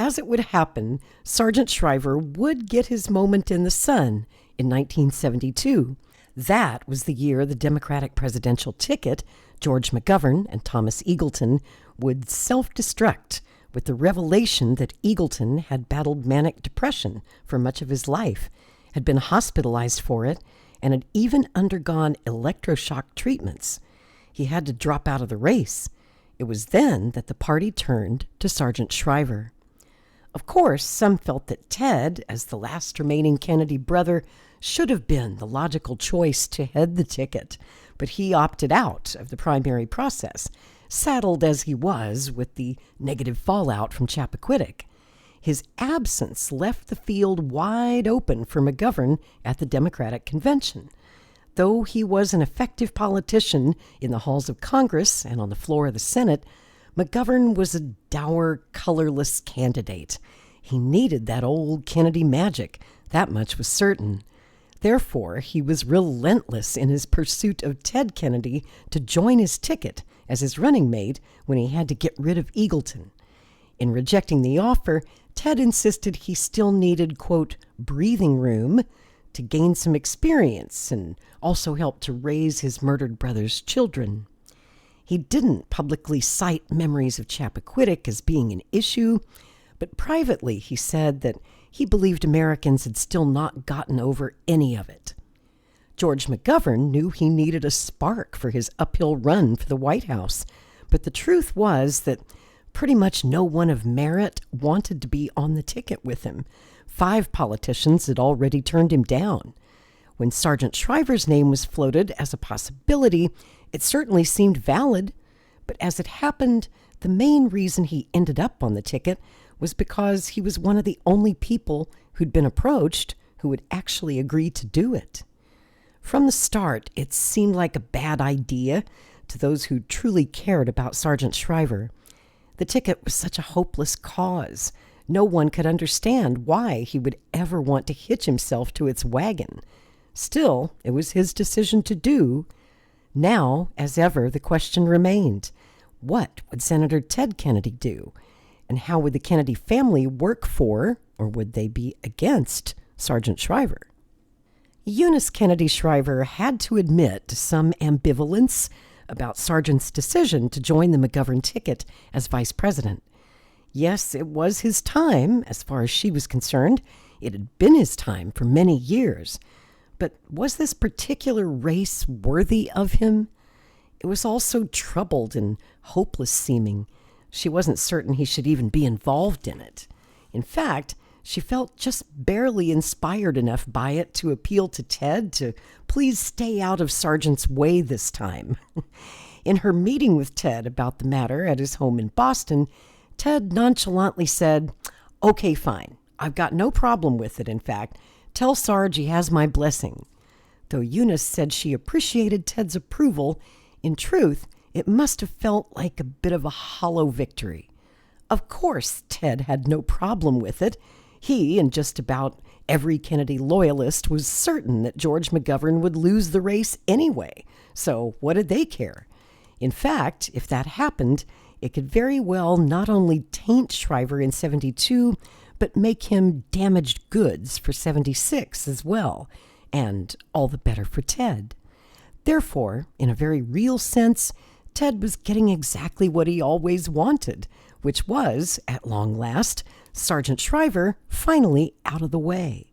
as it would happen, Sargent Shriver would get his moment in the sun in 1972. That was the year the Democratic presidential ticket, George McGovern and Thomas Eagleton, would self-destruct with the revelation that Eagleton had battled manic depression for much of his life, had been hospitalized for it, and had even undergone electroshock treatments. He had to drop out of the race. It was then that the party turned to Sargent Shriver. Of course, some felt that Ted, as the last remaining Kennedy brother, should have been the logical choice to head the ticket, but he opted out of the primary process, saddled as he was with the negative fallout from Chappaquiddick. His absence left the field wide open for McGovern at the Democratic convention. Though he was an effective politician in the halls of Congress and on the floor of the Senate, McGovern was a dour, colorless candidate. He needed that old Kennedy magic, that much was certain. Therefore, he was relentless in his pursuit of Ted Kennedy to join his ticket as his running mate when he had to get rid of Eagleton. In rejecting the offer, Ted insisted he still needed, quote, breathing room to gain some experience and also help to raise his murdered brother's children. He didn't publicly cite memories of Chappaquiddick as being an issue, but privately he said that he believed Americans had still not gotten over any of it. George McGovern knew he needed a spark for his uphill run for the White House, but the truth was that pretty much no one of merit wanted to be on the ticket with him. 5 politicians had already turned him down. When Sargent Shriver's name was floated as a possibility, it certainly seemed valid, but as it happened, the main reason he ended up on the ticket was because he was one of the only people who'd been approached who would actually agree to do it. From the start, it seemed like a bad idea to those who truly cared about Sargent Shriver. The ticket was such a hopeless cause. No one could understand why he would ever want to hitch himself to its wagon. Still, it was his decision to do. Now, as ever, the question remained, what would Senator Ted Kennedy do? And how would the Kennedy family work for, or would they be against, Sargent Shriver? Eunice Kennedy Shriver had to admit to some ambivalence about Sargent's decision to join the McGovern ticket as vice president. Yes, it was his time, as far as she was concerned. It had been his time for many years. But was this particular race worthy of him? It was all so troubled and hopeless seeming. She wasn't certain he should even be involved in it. In fact, she felt just barely inspired enough by it to appeal to Ted to please stay out of Sargent's way this time. In her meeting with Ted about the matter at his home in Boston, Ted nonchalantly said, "Okay, fine. I've got no problem with it, in fact. Tell Sarge he has my blessing." Though Eunice said she appreciated Ted's approval, in truth, it must have felt like a bit of a hollow victory. Of course, Ted had no problem with it. He and just about every Kennedy loyalist was certain that George McGovern would lose the race anyway, so what did they care? In fact, if that happened, it could very well not only taint Shriver in 72, but make him damaged goods for 76 as well, and all the better for Ted. Therefore, in a very real sense, Ted was getting exactly what he always wanted, which was, at long last, Sargent Shriver finally out of the way.